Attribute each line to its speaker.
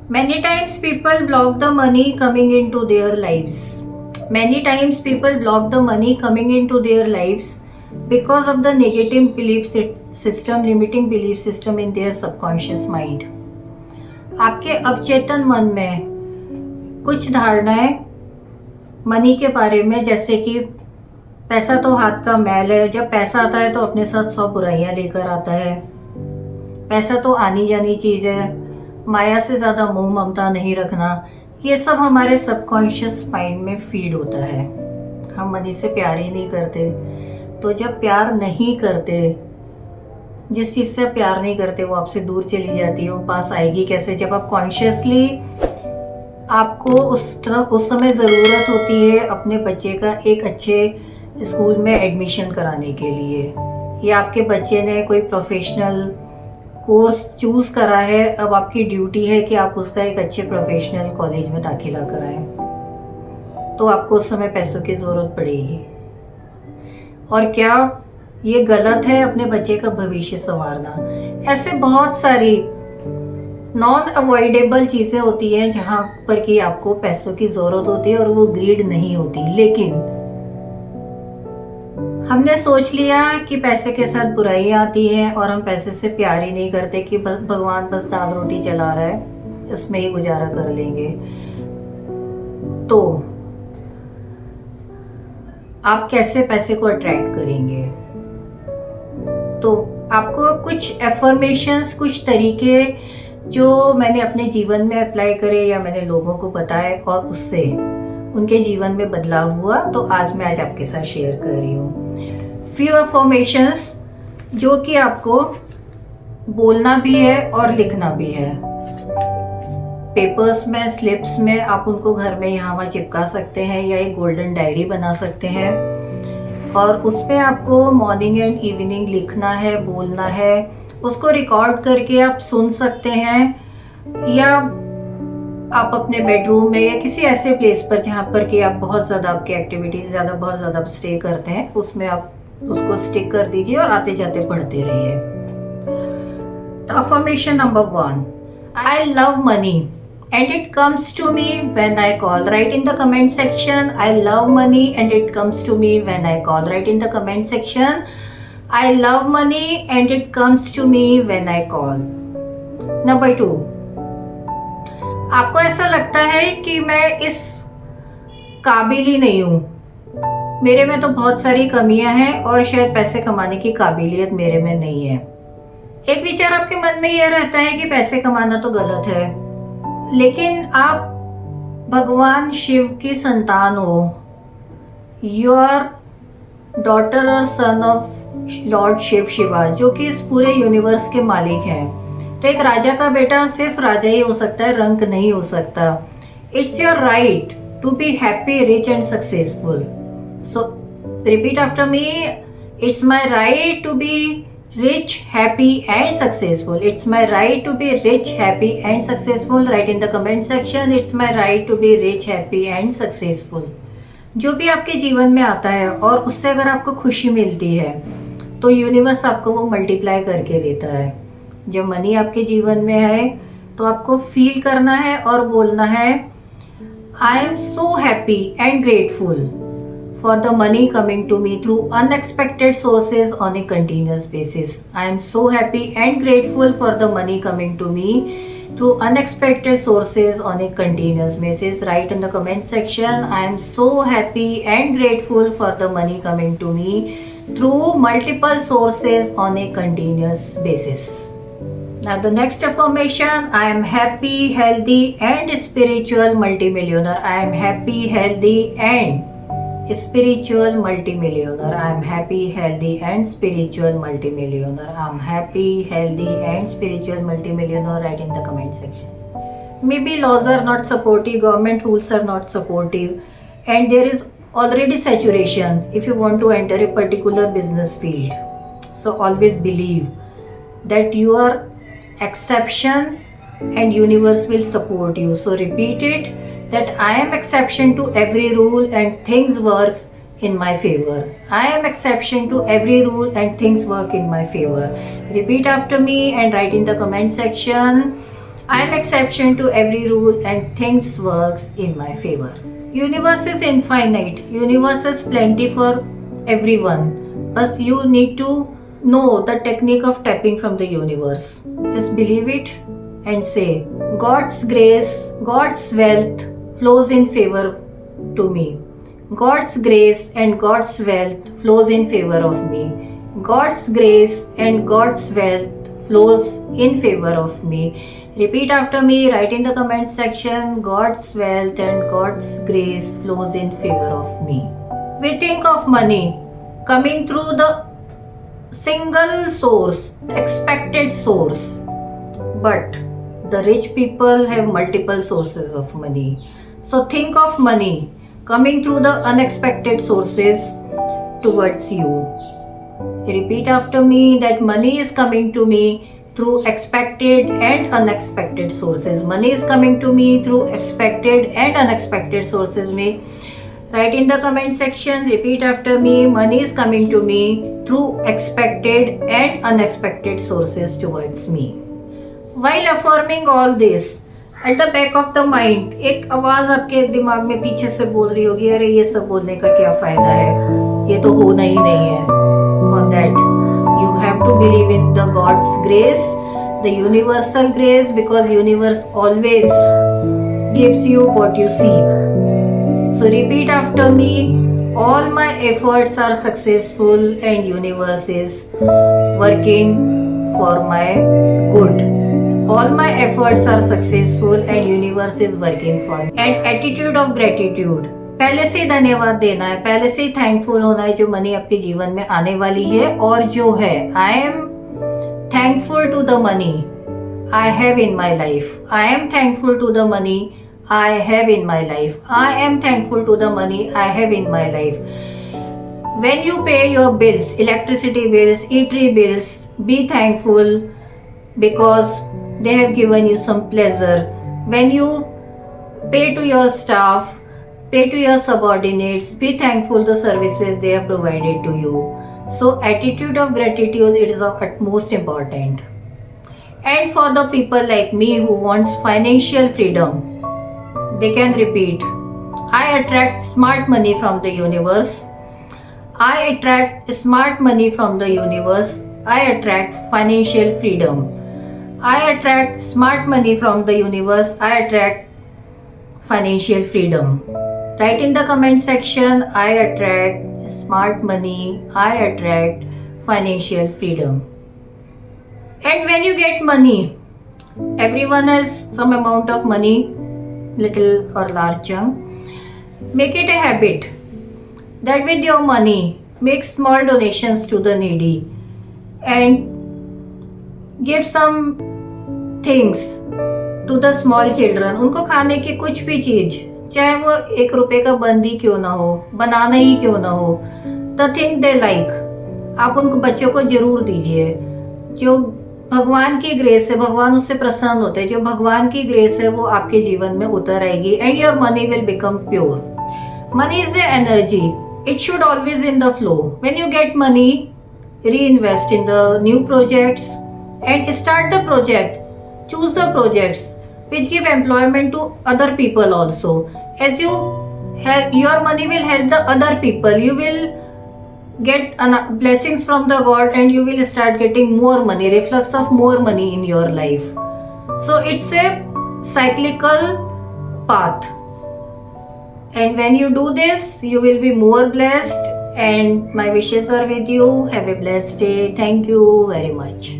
Speaker 1: Many times people block the money coming into their lives. Many times people block the money coming into their lives because of the negative system, limiting belief system in their subconscious mind. आपके अवचेतन मन में कुछ धारणाएं money के बारे में, जैसे कि पैसा तो हाथ का मैल है, जब पैसा आता है तो अपने साथ 100 बुराइयां लेकर आता है, पैसा तो आनी जानी चीज है, माया से ज़्यादा मोह ममता नहीं रखना, ये सब हमारे सबकॉन्शियस माइंड में फीड होता है। हम मनी से प्यार ही नहीं करते। तो जब प्यार नहीं करते, जिस चीज़ से प्यार नहीं करते वो आपसे दूर चली जाती है, वो पास आएगी कैसे? जब आप कॉन्शियसली, आपको उस समय ज़रूरत होती है अपने बच्चे का एक अच्छे स्कूल में एडमिशन कराने के लिए, या आपके बच्चे ने कोई प्रोफेशनल कोर्स चूज करा है, अब आपकी ड्यूटी है कि आप उसका एक अच्छे प्रोफेशनल कॉलेज में दाखिला कराएं, तो आपको उस समय पैसों की ज़रूरत पड़ेगी। और क्या ये गलत है अपने बच्चे का भविष्य संवारना? ऐसे बहुत सारी नॉन अवॉइडेबल चीज़ें होती हैं जहाँ पर कि आपको पैसों की ज़रूरत होती है और वो ग्रीड नहीं होती, लेकिन हमने सोच लिया कि पैसे के साथ बुराई आती है और हम पैसे से प्यार ही नहीं करते, कि भगवान बस दाल रोटी चला रहा है, इसमें ही गुजारा कर लेंगे। तो आप कैसे पैसे को अट्रैक्ट करेंगे? तो आपको कुछ एफर्मेशंस, कुछ तरीके जो मैंने अपने जीवन में अप्लाई करे या मैंने लोगों को बताए और उससे उनके जीवन में बदलाव हुआ, तो आज मैं आपके साथ शेयर कर रही हूँ। फ्यू अफर्मेशंस जो कि आपको बोलना भी है और लिखना भी है। पेपर्स में, स्लिप्स में आप उनको घर में यहाँ वहाँ चिपका सकते हैं, या एक गोल्डन डायरी बना सकते हैं और उसमें आपको मॉर्निंग एंड इवनिंग लिखना है, बोलना है। उसको रिकॉर्ड करके आप सुन सकते हैं, या आप अपने बेडरूम में या किसी ऐसे प्लेस पर जहाँ पर कि आप बहुत ज़्यादा आपकी एक्टिविटीज़ बहुत ज़्यादा स्टे करते हैं, उसमें आप उसको स्टिक कर दीजिए और आते जाते पढ़ते रहिए। तो affirmation number 1, I love money and it comes to me when I call. Write in the comment section, I love money and it comes to me when I call. Write in the comment section, I love money and it comes to me when I call. Number 2, आपको ऐसा लगता है कि मैं इस काबिल ही नहीं हूँ, मेरे में तो बहुत सारी कमियां हैं और शायद पैसे कमाने की काबिलियत मेरे में नहीं है। एक विचार आपके मन में यह रहता है कि पैसे कमाना तो गलत है, लेकिन आप भगवान शिव की संतान हो, यू आर डॉटर और son of lord Shiv Shiva, जो कि इस पूरे यूनिवर्स के मालिक हैं। तो एक राजा का बेटा सिर्फ राजा ही हो सकता है, रंक नहीं हो सकता। It's your right to be happy, rich and successful. So repeat after me, it's my right to be rich, happy and successful. It's my right to be rich, happy and successful. Write in the comment section, it's my right to be rich, happy and successful. जो भी आपके जीवन में आता है और उससे अगर आपको खुशी मिलती है तो यूनिवर्स आपको वो मल्टीप्लाई करके देता है। जब मनी आपके जीवन में है तो आपको फील करना है और बोलना है, I am so happy and grateful for the money coming to me through unexpected sources on a continuous basis. I am so happy and grateful for the money coming to me through unexpected sources on a continuous basis. Write in the comment section, I am so happy and grateful for the money coming to me through multiple sources on a continuous basis. Now the next affirmation, I am happy, healthy and spiritual multimillionaire. I am happy, healthy and spiritual multimillionaire. I am happy, healthy and spiritual multimillionaire. I am happy, healthy and spiritual multimillionaire. Write in the comment section. Maybe laws are not supportive, government rules are not supportive, and there is already saturation if you want to enter a particular business field. So always believe that you are exception and universe will support you. So repeat it, that I am exception to every rule and things works in my favor. I am exception to every rule and things work in my favor. Repeat after me and write in the comment section, I am exception to every rule and things works in my favor. Universe is infinite. Universe is plenty for everyone. But you need to know the technique of tapping from the universe. Just believe it and say, God's grace, God's wealth flows in favor to me. God's grace and God's wealth flows in favor of me. God's grace and God's wealth flows in favor of me. Repeat after me, write in the comment section, God's wealth and God's grace flows in favor of me. We think of money coming through the single source, expected source. But the rich people have multiple sources of money. So think of money coming through the unexpected sources towards you. Repeat after me that money is coming to me through expected and unexpected sources. Money is coming to me through expected and unexpected sources. Me write in the comment section, repeat after me, money is coming to me through expected and unexpected sources towards me. While affirming all this, at the back of the mind एक आवाज आपके दिमाग में पीछे से बोल रही होगी, अरे ये सब बोलने का क्या फायदा है, ये तो होना ही नहीं है. For that you have to believe in the God's grace, the universal grace, because universe always gives you what you seek. So repeat after me, all my efforts are successful and universe is working for my good. All my efforts are successful and universe is working for me. And attitude of gratitude. पहले से धन्यवाद देना है, पहले से thankful होना है जो मनी आपके जीवन में आने वाली है और जो है. I am thankful to the money I have in my life. I am thankful to the money I have in my life. I am thankful to the money I have in my life. When you pay your bills, electricity bills, eatery bills, be thankful because they have given you some pleasure. When you pay to your staff, pay to your subordinates, be thankful the services they have provided to you. So attitude of gratitude, it is of utmost important. And for the people like me who wants financial freedom, they can repeat, I attract smart money from the universe. I attract smart money from the universe. I attract financial freedom. I attract smart money from the universe. I attract financial freedom. Write in the comment section, I attract smart money. I attract financial freedom. And when you get money, everyone has some amount of money, little or large chunk. Make it a habit that with your money, make small donations to the needy and give some things to the small children. उनको खाने की कुछ भी चीज, चाहे वो 1 रुपए का बंदी क्यों ना हो, बनाना ही क्यों ना हो, the thing they like, आप उनको बच्चों को जरूर दीजिए. जो भगवान की ग्रेस है, भगवान उससे प्रसन्न होते हैं. जो भगवान की ग्रेस है वो आपके जीवन में उतर आएगी and your money will become pure. Money is the energy. It should always in the flow. When you get money, reinvest in the new projects and start the project. Choose the projects which give employment to other people also. As you help, your money will help the other people. You will get blessings from the God and you will start getting more money, reflux of more money in your life. So it's a cyclical path. And when you do this, you will be more blessed and my wishes are with you. Have a blessed day. Thank you very much.